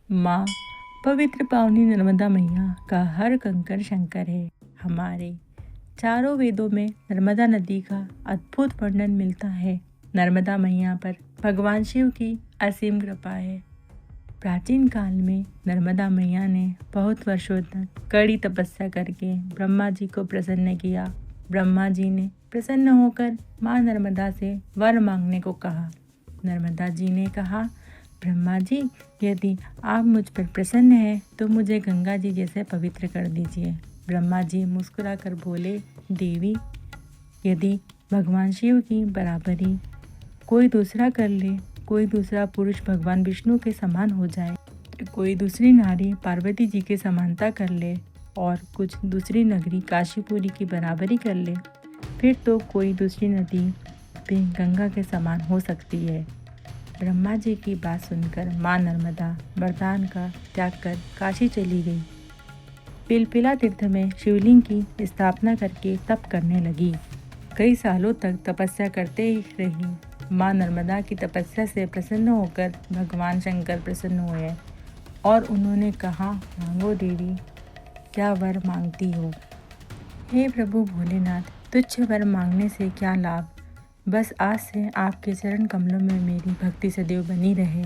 माँ पवित्र पावनी नर्मदा मैया का हर कंकर शंकर है। हमारे चारों वेदों में नर्मदा नदी का अद्भुत वर्णन मिलता है। नर्मदा मैया पर भगवान शिव की असीम कृपा है। प्राचीन काल में नर्मदा मैया ने बहुत वर्षों तक कड़ी तपस्या करके ब्रह्मा जी को प्रसन्न किया। ब्रह्मा जी ने प्रसन्न होकर माँ नर्मदा से वर मांगने को कहा। नर्मदा जी ने कहा, ब्रह्मा जी, यदि आप मुझ पर प्रसन्न हैं तो मुझे गंगा जी जैसे पवित्र कर दीजिए। ब्रह्मा जी मुस्कुराकर बोले, देवी, यदि भगवान शिव की बराबरी कोई दूसरा कर ले, कोई दूसरा पुरुष भगवान विष्णु के समान हो जाए, कोई दूसरी नारी पार्वती जी के समानता कर ले और कुछ दूसरी नगरी काशीपुरी की बराबरी कर ले, फिर तो कोई दूसरी नदी भी गंगा के समान हो सकती है। ब्रह्मा जी की बात सुनकर माँ नर्मदा वरदान का त्याग कर काशी चली गई। पिलपिला तीर्थ में शिवलिंग की स्थापना करके तप करने लगी। कई सालों तक तपस्या करते ही रही। माँ नर्मदा की तपस्या से प्रसन्न होकर भगवान शंकर प्रसन्न हुए और उन्होंने कहा, मांगो देवी, क्या वर मांगती हो। हे प्रभु भोलेनाथ, तुच्छ वर मांगने से क्या लाभ, बस आज से आपके चरण कमलों में मेरी भक्ति सदैव बनी रहे।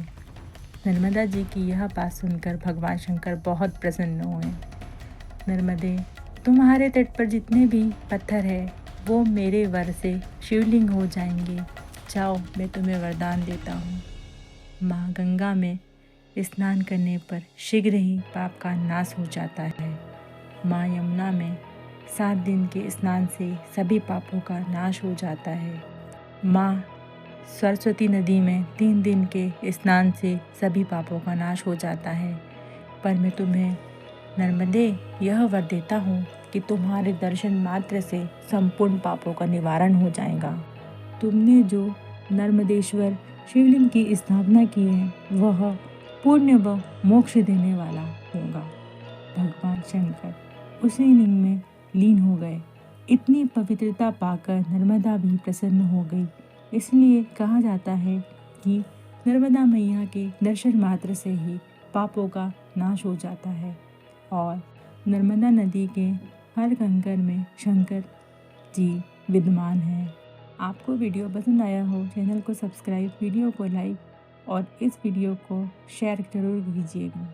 नर्मदा जी की यह बात सुनकर भगवान शंकर बहुत प्रसन्न हुए। नर्मदे, तुम्हारे तट पर जितने भी पत्थर है वो मेरे वर से शिवलिंग हो जाएंगे। जाओ, मैं तुम्हें वरदान देता हूँ। माँ गंगा में स्नान करने पर शीघ्र ही पाप का नाश हो जाता है। माँ यमुना में 7 दिन के स्नान से सभी पापों का नाश हो जाता है। माँ सरस्वती नदी में 3 दिन के स्नान से सभी पापों का नाश हो जाता है। पर मैं तुम्हें नर्मदे यह वर देता हूँ कि तुम्हारे दर्शन मात्र से संपूर्ण पापों का निवारण हो जाएगा। तुमने जो नर्मदेश्वर शिवलिंग की स्थापना की है वह पुण्य व मोक्ष देने वाला होगा। भगवान शंकर उसी लिंग में लीन हो गए। इतनी पवित्रता पाकर नर्मदा भी प्रसन्न हो गई। इसलिए कहा जाता है कि नर्मदा मैया के दर्शन मात्र से ही पापों का नाश हो जाता है और नर्मदा नदी के हर कंकर में शंकर जी विद्यमान हैं। आपको वीडियो पसंद आया हो, चैनल को सब्सक्राइब, वीडियो को लाइक और इस वीडियो को शेयर जरूर कीजिएगा।